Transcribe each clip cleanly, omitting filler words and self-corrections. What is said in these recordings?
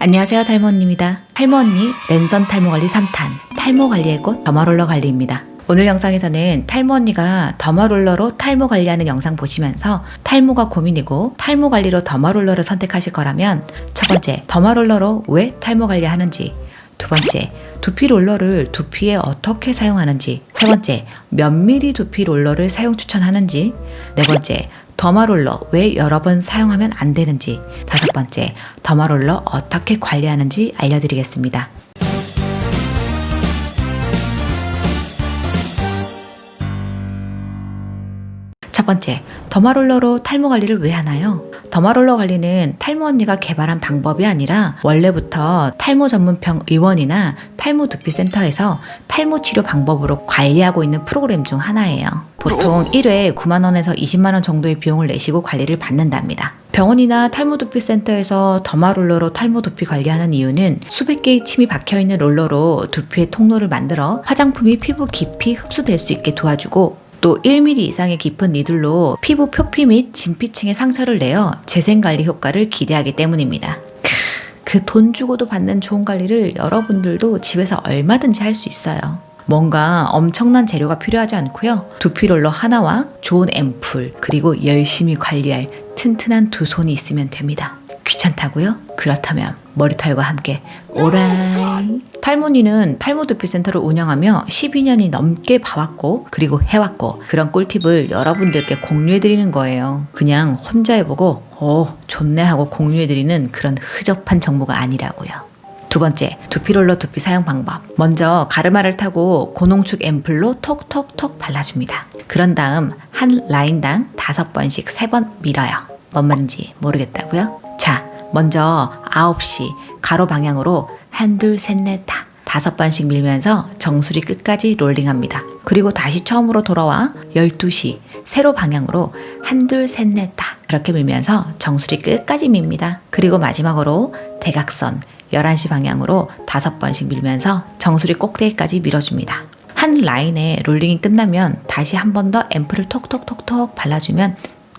안녕하세요, 탈모언니입니다. 탈모언니 랜선 탈모관리 3탄 탈모관리의 꽃 더마롤러 관리입니다. 오늘 영상에서는 탈모언니가 더마롤러로 탈모 관리하는 영상 보시면서 탈모가 고민이고 탈모 관리로 더마롤러를 선택하실 거라면 첫 번째, 더마롤러로 왜 탈모 관리하는지, 두 번째, 두피 롤러를 두피에 어떻게 사용하는지, 세 번째, 몇 미리 두피 롤러를 사용 추천하는지, 네 번째, 더마롤러 왜 여러 번 사용하면 안 되는지, 다섯 번째, 더마롤러 어떻게 관리하는지 알려드리겠습니다. 첫 번째, 더마롤러로 탈모 관리를 왜 하나요? 더마롤러 관리는 탈모언니가 개발한 방법이 아니라 원래부터 탈모 전문병 의원이나 탈모 두피센터에서 탈모 치료 방법으로 관리하고 있는 프로그램 중 하나예요. 보통 1회에 9만원에서 20만원 정도의 비용을 내시고 관리를 받는답니다. 병원이나 탈모 두피센터에서 더마롤러로 탈모 두피 관리하는 이유는 수백 개의 침이 박혀있는 롤러로 두피의 통로를 만들어 화장품이 피부 깊이 흡수될 수 있게 도와주고, 또 1mm 이상의 깊은 니들로 피부 표피 및 진피층에 상처를 내어 재생관리 효과를 기대하기 때문입니다. 그 돈 주고도 받는 좋은 관리를 여러분들도 집에서 얼마든지 할 수 있어요. 뭔가 엄청난 재료가 필요하지 않고요. 두피롤러 하나와 좋은 앰플, 그리고 열심히 관리할 튼튼한 두 손이 있으면 됩니다. 귀찮다고요? 그렇다면 머리털과 함께 오라이! 탈모니는 탈모두피센터를 운영하며 12년이 넘게 봐왔고 그리고 해왔고, 그런 꿀팁을 여러분들께 공유해드리는 거예요. 그냥 혼자 해보고 좋네 하고 공유해드리는 그런 흐접한 정보가 아니라고요. 두 번째, 두피롤러 두피 사용 방법. 먼저 가르마를 타고 고농축 앰플로 톡톡톡 발라줍니다. 그런 다음 한 라인당 5번씩 3번 밀어요. 뭔 말인지 모르겠다고요? 자, 먼저 9시 가로 방향으로 한둘 셋넷 다 5번씩 밀면서 정수리 끝까지 롤링합니다. 그리고 다시 처음으로 돌아와 12시 세로 방향으로 한둘 셋넷 다 그렇게 밀면서 정수리 끝까지 밉니다. 그리고 마지막으로 대각선 11시 방향으로 5번씩 밀면서 정수리 꼭대기까지 밀어줍니다. 한 라인에 롤링이 끝나면 다시 한 번 더 앰플을 톡톡톡톡 발라주면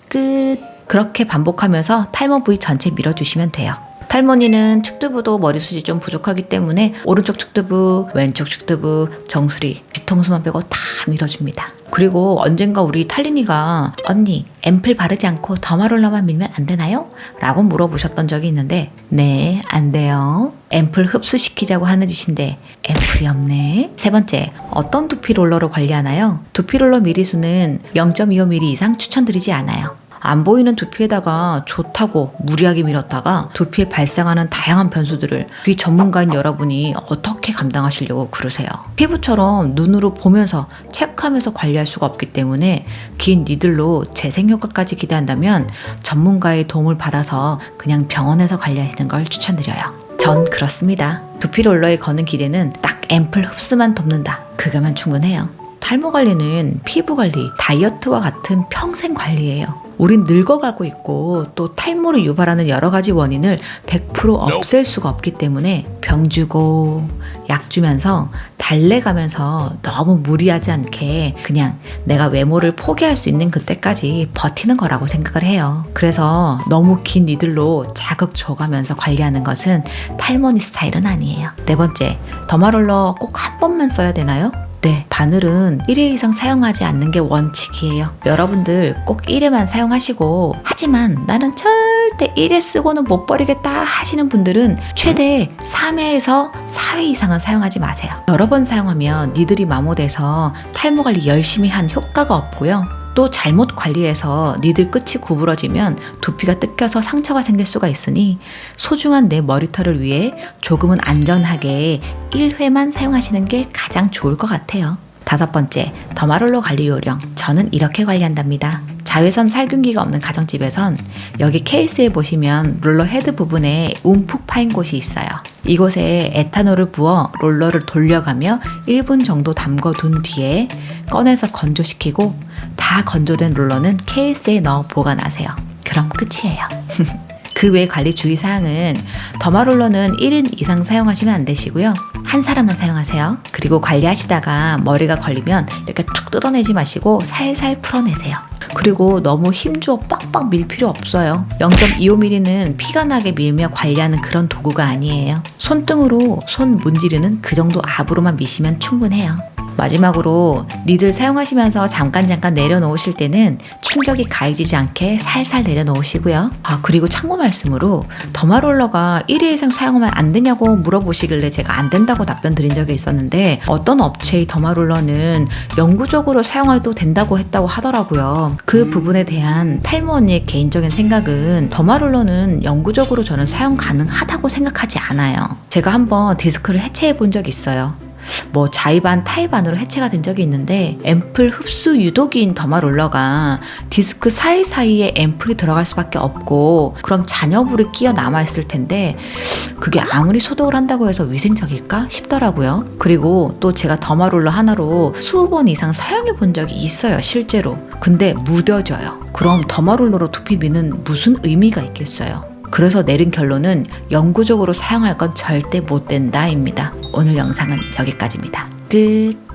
끝! 그렇게 반복하면서 탈모 부위 전체 밀어주시면 돼요. 탈모니는 측두부도 머리숱이 좀 부족하기 때문에 오른쪽 측두부, 왼쪽 측두부, 정수리, 뒤통수만 빼고 다 밀어줍니다. 그리고 언젠가 우리 탈린이가 언니 앰플 바르지 않고 더마롤러만 밀면 안 되나요? 라고 물어보셨던 적이 있는데, 네, 안 돼요. 앰플 흡수시키자고 하는 짓인데 앰플이 없네. 세 번째, 어떤 두피 롤러로 관리하나요? 두피 롤러 미리수는 0.25mm 이상 추천드리지 않아요. 안 보이는 두피에다가 좋다고 무리하게 밀었다가 두피에 발생하는 다양한 변수들을 귀 전문가인 여러분이 어떻게 감당하시려고 그러세요? 피부처럼 눈으로 보면서 체크하면서 관리할 수가 없기 때문에 긴 니들로 재생효과까지 기대한다면 전문가의 도움을 받아서 그냥 병원에서 관리하시는 걸 추천드려요. 전 그렇습니다. 두피 롤러에 거는 기대는 딱 앰플 흡수만 돕는다. 그거면 충분해요. 탈모 관리는 피부 관리, 다이어트와 같은 평생 관리예요. 우린 늙어가고 있고 또 탈모를 유발하는 여러 가지 원인을 100% 없앨 수가 없기 때문에 병 주고 약 주면서 달래가면서 너무 무리하지 않게 그냥 내가 외모를 포기할 수 있는 그때까지 버티는 거라고 생각을 해요. 그래서 너무 긴 니들로 자극 줘가면서 관리하는 것은 탈모니 스타일은 아니에요. 네 번째, 더마롤러 꼭 한 번만 써야 되나요? 네, 바늘은 1회 이상 사용하지 않는 게 원칙이에요. 여러분들 꼭 1회만 사용하시고, 하지만 나는 절대 1회 쓰고는 못 버리겠다 하시는 분들은 최대 3회에서 4회 이상은 사용하지 마세요. 여러 번 사용하면 니들이 마모돼서 탈모 관리 열심히 한 효과가 없고요. 또 잘못 관리해서 니들 끝이 구부러지면 두피가 뜯겨서 상처가 생길 수가 있으니 소중한 내 머리털을 위해 조금은 안전하게 1회만 사용하시는 게 가장 좋을 것 같아요. 다섯 번째, 더마롤러 관리 요령. 저는 이렇게 관리한답니다. 자외선 살균기가 없는 가정집에선 여기 케이스에 보시면 롤러 헤드 부분에 움푹 파인 곳이 있어요. 이곳에 에탄올을 부어 롤러를 돌려가며 1분 정도 담궈둔 뒤에 꺼내서 건조시키고, 다 건조된 롤러는 케이스에 넣어 보관하세요. 그럼 끝이에요. 그 외 관리 주의사항은 더마롤러는 1인 이상 사용하시면 안 되시고요. 한 사람만 사용하세요. 그리고 관리하시다가 머리가 걸리면 이렇게 툭 뜯어내지 마시고 살살 풀어내세요. 그리고 너무 힘주어 빡빡 밀 필요 없어요. 0.25mm는 피가 나게 밀며 관리하는 그런 도구가 아니에요. 손등으로 손 문지르는 그 정도 압으로만 미시면 충분해요. 마지막으로 니들 사용하시면서 잠깐 내려놓으실 때는 충격이 가해지지 않게 살살 내려놓으시고요. 그리고 참고 말씀으로 더마롤러가 1회 이상 사용하면 안 되냐고 물어보시길래 제가 안 된다고 답변 드린 적이 있었는데, 어떤 업체의 더마롤러는 영구적으로 사용해도 된다고 했다고 하더라고요. 그 부분에 대한 탈모 언니의 개인적인 생각은, 더마롤러는 영구적으로 저는 사용 가능하다고 생각하지 않아요. 제가 한번 디스크를 해체해 본 적이 있어요. 자이반 타이반으로 해체가 된 적이 있는데, 앰플 흡수 유도기인 더마롤러가 디스크 사이사이에 앰플이 들어갈 수밖에 없고, 그럼 잔여물이 끼어 남아있을 텐데 그게 아무리 소독을 한다고 해서 위생적일까 싶더라고요. 그리고 또 제가 더마롤러 하나로 20번 이상 사용해 본 적이 있어요, 실제로. 근데 무뎌져요. 그럼 더마롤러로 두피 미는 무슨 의미가 있겠어요? 그래서 내린 결론은 영구적으로 사용할 건 절대 못 된다입니다. 오늘 영상은 여기까지입니다. 끝.